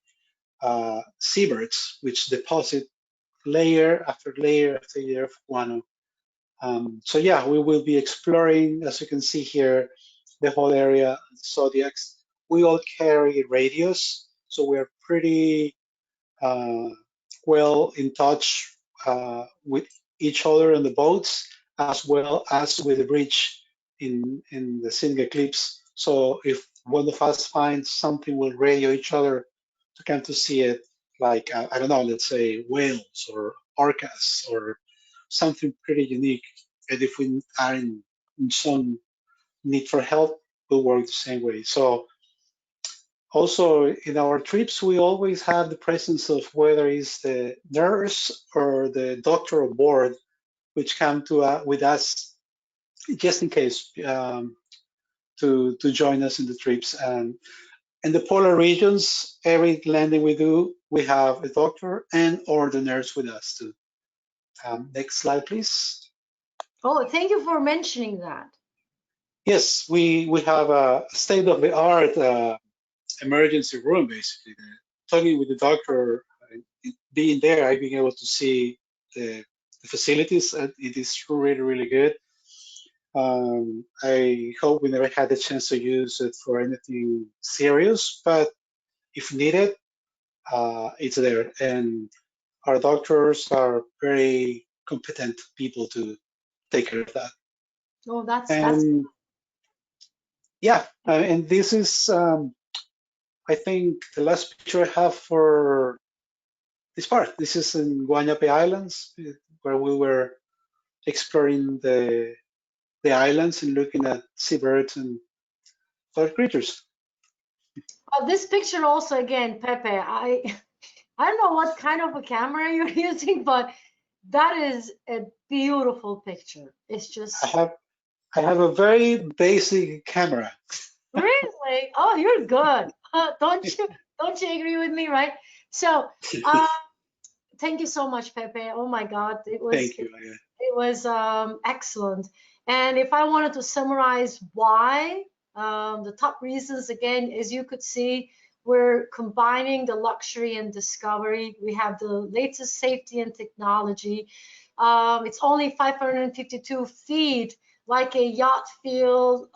seabirds, which deposit layer after layer after layer of guano. So yeah, we will be exploring, as you can see here, the whole area, Zodiacs. We all carry radios, so we're pretty well in touch with each other on the boats, as well as with the bridge in the Scenic Eclipse. So if one of us finds something, we'll radio each other to come to see it, like, I don't know, let's say whales or orcas or something pretty unique. And if we are in some need for help, we'll work the same way. So also in our trips, we always have the presence of whether it's the nurse or the doctor on board, which come to with us just in case to join us in the trips. And in the polar regions, every landing we do, we have a doctor and or the nurse with us too. Next slide, please. Oh, thank you for mentioning that. Yes, we have a state-of-the-art emergency room, basically. Talking with the doctor, being there, I've been able to see the facilities, and it is really, really good. I hope we never had the chance to use it for anything serious, but if needed, it's there. And our doctors are very competent people to take care of that. Oh, that's And yeah, and this is, I think, the last picture I have for this part. This is in Guanyape Islands, where we were exploring the islands and looking at seabirds and other creatures. this picture also again, Pepe. I don't know what kind of a camera you're using, but that is a beautiful picture. It's I just have I have a very basic camera. really. Oh, you're good. Don't you agree with me, right? So, uh, thank you so much, Pepe. Oh my God, Thank you. it was excellent. And if I wanted to summarize why, the top reasons again, as you could see, we're combining the luxury and discovery. We have the latest safety and technology. It's only 552 feet, like a yacht feel,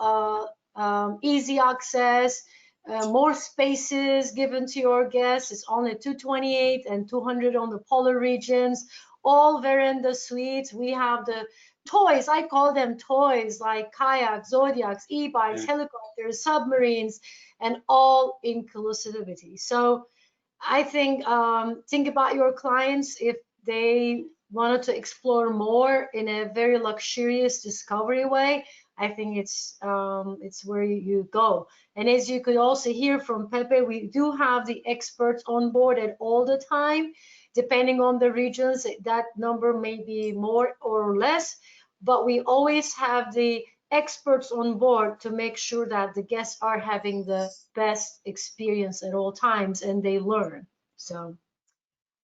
easy access, more spaces given to your guests. It's only 228 and 200 on the polar regions, all veranda suites. We have the toys, I call them toys, like kayaks, zodiacs, e-bikes, Yeah. helicopters, submarines, and all inclusivity. So I think about your clients if they wanted to explore more in a very luxurious discovery way. I think it's where you go. And as you could also hear from Pepe, we do have the experts on board at all the time. Depending on the regions, that number may be more or less, but we always have the experts on board to make sure that the guests are having the best experience at all times and they learn. So,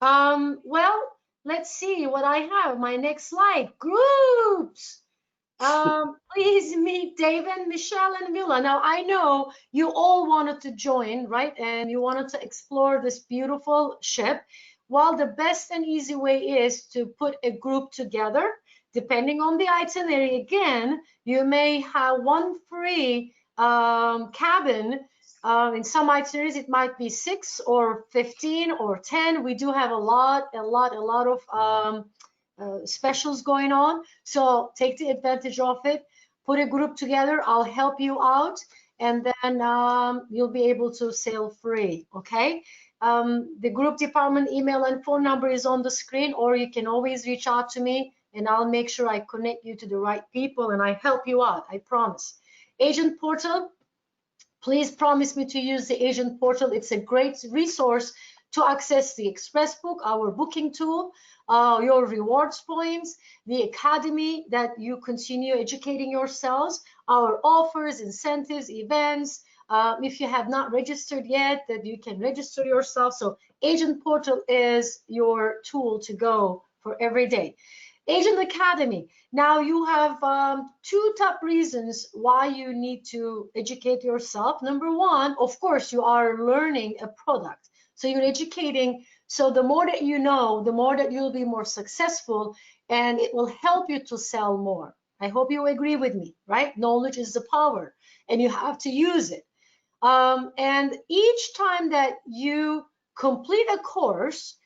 well, let's see what I have. My next slide, groups. Please meet David, Michelle, and Mila. Now, I know you all wanted to join, right? And you wanted to explore this beautiful ship. Well, the best and easy way is to put a group together. Depending on the itinerary, again, you may have one free cabin. In some itineraries, it might be 6 or 15 or 10. We do have a lot of specials going on. So take the advantage of it. Put a group together. I'll help you out, and then you'll be able to sail free. Okay. The group department email and phone number is on the screen, or you can always reach out to me, and I'll make sure I connect you to the right people and I help you out. I promise. Agent portal. Please promise me to use the agent portal. It's a great resource to access the express book, our booking tool, your rewards points, the academy that you continue educating yourselves, our offers, incentives, events. If you have not registered yet, that you can register yourself. So agent portal is your tool to go for every day. Agent Academy. Now you have two top reasons why you need to educate yourself. Number one, of course, you are learning a product. So you're educating. So the more that you know, the more that you'll be more successful, and it will help you to sell more. I hope you agree with me, right? Knowledge is the power, and you have to use it. And each time that you complete a course,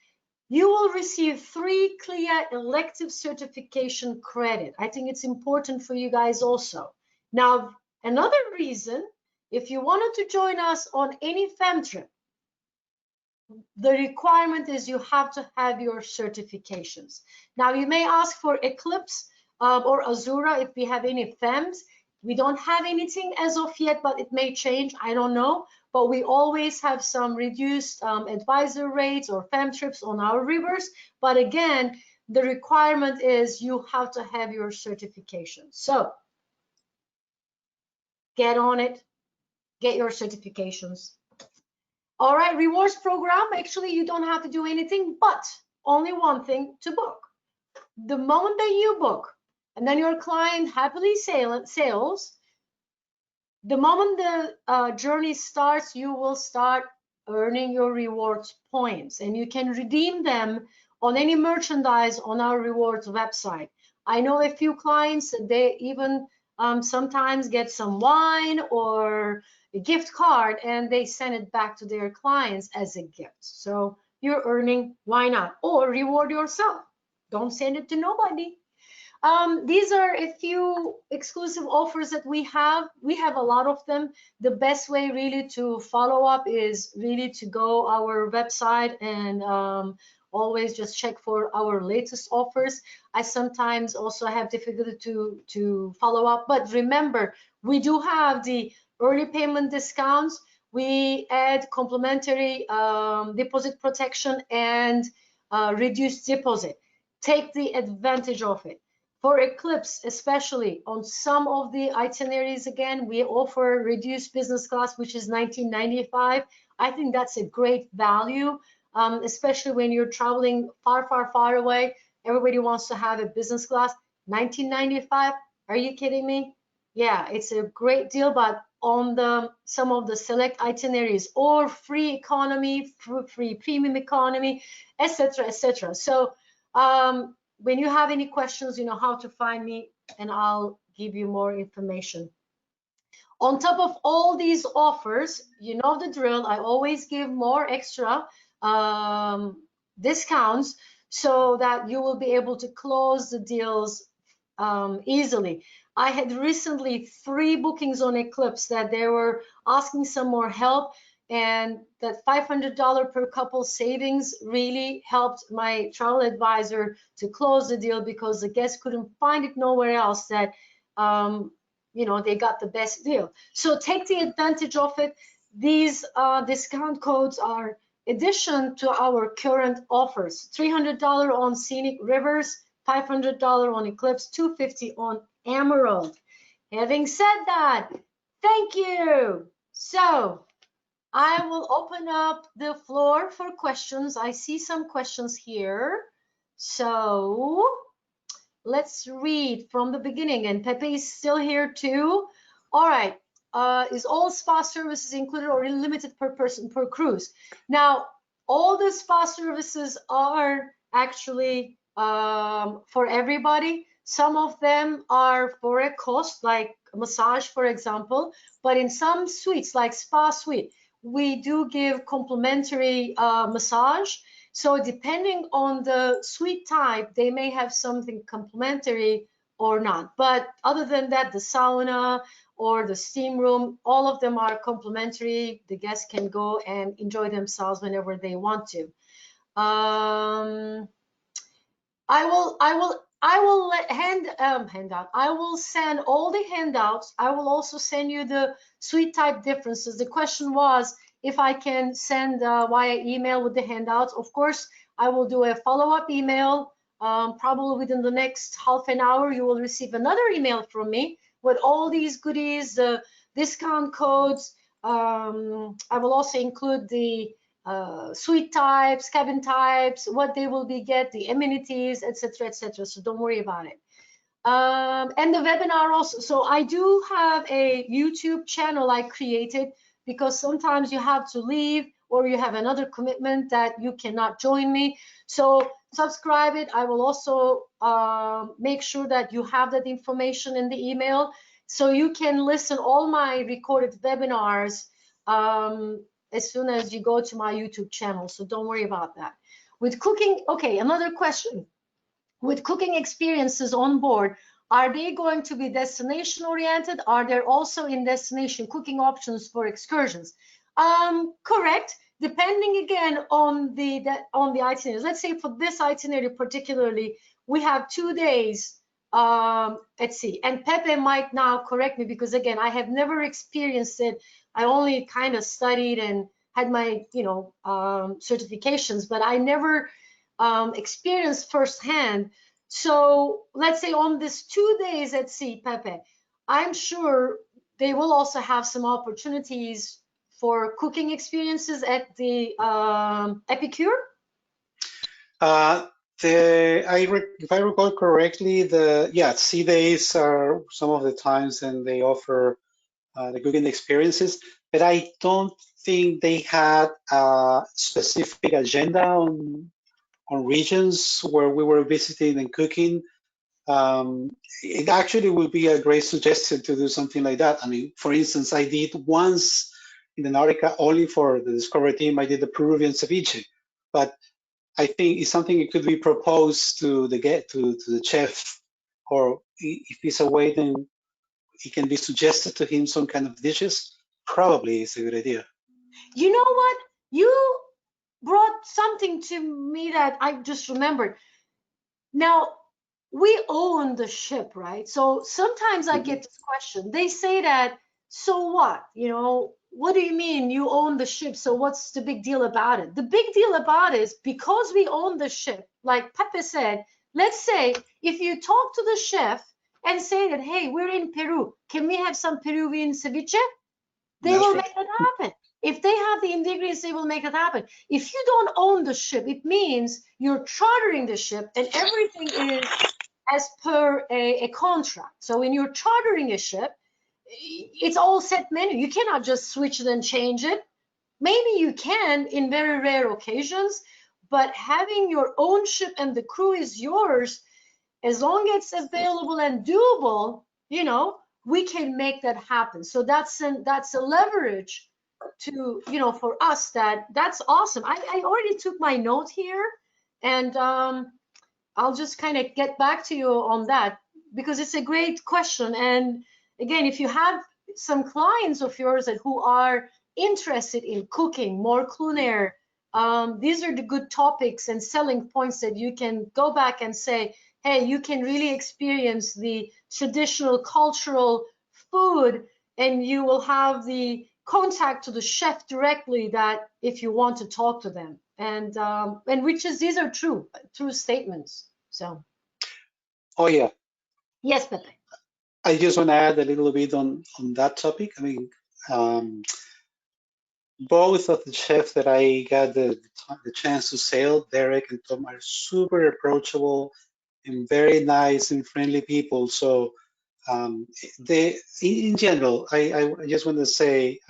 you will receive 3 CLIA elective certification credit. I think it's important for you guys also. Now, another reason, if you wanted to join us on any FEM trip, the requirement is you have to have your certifications. Now, you may ask for Eclipse or Azura if we have any FEMs. We don't have anything as of yet, but it may change. I don't know. But we always have some reduced advisor rates or FEM trips on our rivers. But again, the requirement is you have to have your certification. So get on it, get your certifications. All right, rewards program. Actually, you don't have to do anything, but only one thing to book. The moment that you book, and then your client happily sails, the moment the journey starts, you will start earning your rewards points, and you can redeem them on any merchandise on our rewards website. I know a few clients, they even sometimes get some wine or a gift card, and they send it back to their clients as a gift. So you're earning, why not? Or reward yourself. Don't send it to nobody. These are a few exclusive offers that we have. We have a lot of them. The best way really to follow up is really to go our website and always just check for our latest offers. I sometimes also have difficulty to follow up, but remember, we do have the early payment discounts. We add complimentary deposit protection and reduced deposit. Take the advantage of it. For Eclipse, especially on some of the itineraries, again, we offer reduced business class, which is $19.95. I think that's a great value, especially when you're traveling far, far, far away. Everybody wants to have a business class. $19.95? Are you kidding me? Yeah, it's a great deal, but on some of the select itineraries or free economy, free premium economy, etc., etc. So when you have any questions, you know how to find me, and I'll give you more information. On top of all these offers, you know the drill. I always give more extra discounts so that you will be able to close the deals easily. I had recently 3 bookings on Eclipse that they were asking some more help, and that $500 per couple savings really helped my travel advisor to close the deal, because the guests couldn't find it nowhere else that you know, they got the best deal. So take the advantage of it. These discount codes are addition to our current offers: $300 on Scenic Rivers, $500 on Eclipse, $250 on Emerald. Having said that, thank you. So I will open up the floor for questions. I see some questions here. So let's read from the beginning. And Pepe is still here too. All right. Is all spa services included or limited per person per cruise? Now, all the spa services are actually for everybody. Some of them are for a cost, like massage, for example. But in some suites, like Spa Suite, we do give complimentary massage. So depending on the suite type, they may have something complimentary or not. But other than that, the sauna or the steam room, all of them are complimentary. The guests can go and enjoy themselves whenever they want to. I will hand out. I will send all the handouts. I will also send you the suite type differences. The question was if I can send via email with the handouts. Of course, I will do a follow-up email. Probably within the next half an hour, you will receive another email from me with all these goodies, the discount codes. I will also include the suite types, cabin types, what they will be get, the amenities, etc., etc. So don't worry about it. And the webinar also. So I do have a YouTube channel I created, because sometimes you have to leave or you have another commitment that you cannot join me. So subscribe it. I will also make sure that you have that information in the email, so you can listen all my recorded webinars as soon as you go to my YouTube channel. So don't worry about that. With cooking, okay, another question. With cooking experiences on board, are they going to be destination oriented? Are there also in destination cooking options for excursions? Correct. Depending again on the itineraries. Let's say for this itinerary particularly, we have 2 days at sea. And Pepe might now correct me, because again, I have never experienced it. I only kind of studied and had my, you know, certifications, but I never experienced firsthand. So let's say on this 2 days at sea, Pepe, I'm sure they will also have some opportunities for cooking experiences at the Epicure. If I recall correctly, sea days are some of the times, and they offer the cooking experiences, but I don't think they had a specific agenda on regions where we were visiting and cooking. it actually would be a great suggestion to do something like that. I mean, for instance, I did once in Antarctica only for the Discovery team. I did the Peruvian ceviche, but I think it's something that could be proposed to the chef, or if it's a way, then it can be suggested to him some kind of dishes. Probably it's a good idea. You know what? You brought something to me that I just remembered. Now, we own the ship, right? So sometimes I Mhm. get this question. They say that, so what? What do you mean you own the ship? So what's the big deal about it? The big deal about it is because we own the ship, like Pepe said, let's say if you talk to the chef and say that, hey, we're in Peru, can we have some Peruvian ceviche? They That's will right. make it happen. If they have the ingredients, they will make it happen. If you don't own the ship, it means you're chartering the ship and everything is as per a contract. So when you're chartering a ship, it's all set menu. You cannot just switch it and change it. Maybe you can in very rare occasions, but having your own ship and the crew is yours, as long as it's available and doable, we can make that happen. So that's a leverage to, for us, that's awesome. I already took my note here, and I'll just kind of get back to you on that because it's a great question. And again, if you have some clients of yours that who are interested in cooking more culinary, these are the good topics and selling points that you can go back and say, hey, you can really experience the traditional cultural food, and you will have the contact to the chef directly that if you want to talk to them. And which is, these are true statements. So Oh yeah, yes, Pepe. I just want to add a little bit on that topic. I mean, um, both of the chefs that I got the chance to sail, Derek and Tom, are super approachable and very nice and friendly people. So they, in general, I just want to say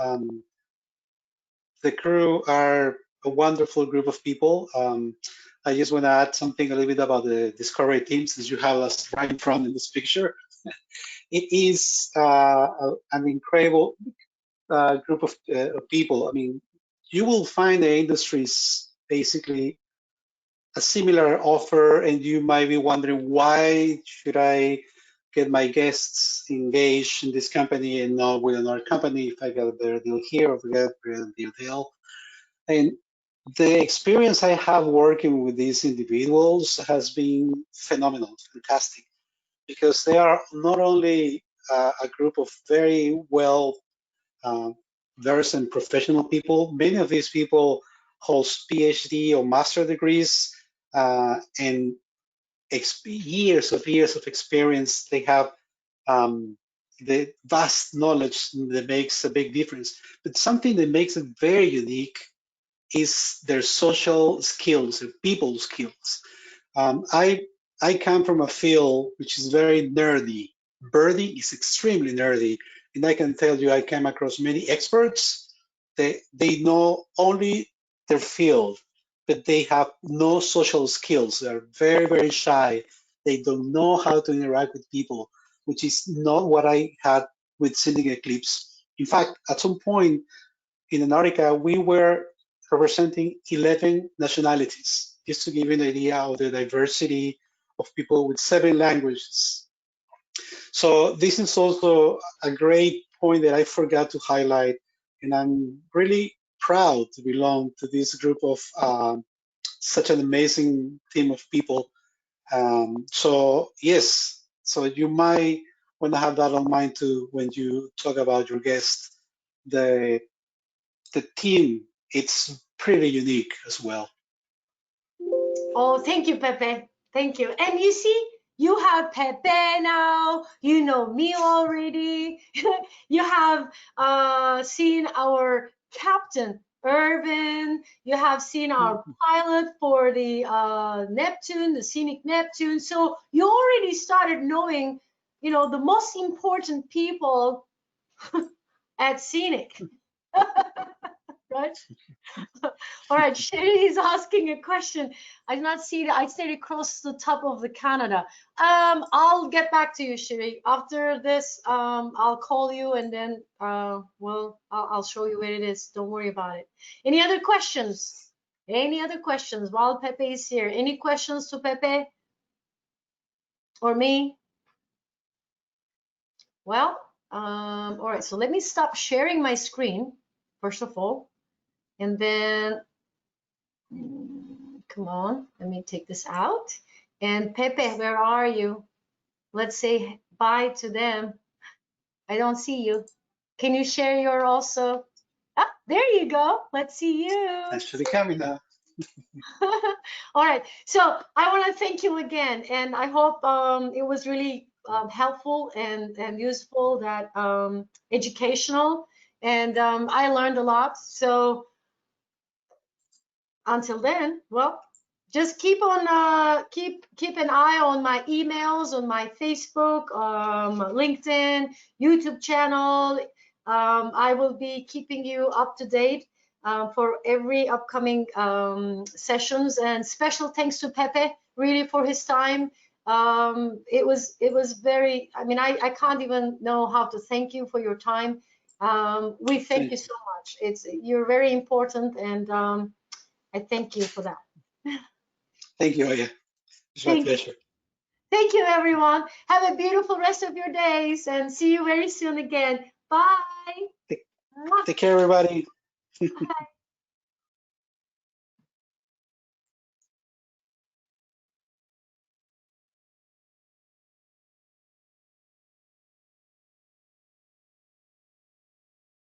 the crew are a wonderful group of people. I just want to add something a little bit about the Discovery team, since you have us right in front in this picture. It is an incredible group of people. I mean, you will find the industries basically a similar offer, and you might be wondering, why should I get my guests engaged in this company and not with another company if I get a better deal here or get a better deal? And the experience I have working with these individuals has been phenomenal, fantastic, because they are not only a group of very well uh, versed and professional people. Many of these people hold PhD or master degrees and years of experience. They have the vast knowledge that makes a big difference. But something that makes it very unique is their social skills, their people skills. I come from a field which is very nerdy. Birding is extremely nerdy, and I can tell you I came across many experts. They know only their field, but they have no social skills. They are very shy. They don't know how to interact with people, which is not what I had with Scenic Eclipse. In fact, at some point in Antarctica, we were representing 11 nationalities, just to give you an idea of the diversity of people with 7 languages. So this is also a great point that I forgot to highlight, and I'm really proud to belong to this group of such an amazing team of people. So yes, so you might want to have that on mind too when you talk about your guest. The the team, it's pretty unique as well. Oh, thank you, Pepe. Thank you. And you see, you have Pepe now. You know me already. You have seen our captain, Irvin. You have seen our pilot for the Neptune, the Scenic Neptune. So you already started knowing, the most important people at Scenic, right? All right, Sherry is asking a question. I did not see that. I stayed across the top of the Canada. I'll get back to you, Sherry. After this, I'll call you and then, well, I'll show you where it is. Don't worry about it. Any other questions? Any other questions while Pepe is here? Any questions to Pepe or me? Well, all right, so let me stop sharing my screen, first of all, and then, come on, let me take this out. And Pepe, where are you? Let's say bye to them. I don't see you. Can you share your also? Ah, there you go. Let's see you. Actually coming now. All right. So I want to thank you again, and I hope it was really helpful and useful, that educational, and I learned a lot. So until then, well, just keep on keep an eye on my emails, on my Facebook, LinkedIn, YouTube channel. I will be keeping you up to date for every upcoming sessions. And special thanks to Pepe, really, for his time. It was very, I mean, I can't even know how to thank you for your time. We thank you so much. You're very important, and I thank you for that. Thank you, Oya. It's my pleasure. Thank you, everyone. Have a beautiful rest of your days, and see you very soon again. Bye. Take care, everybody. Bye.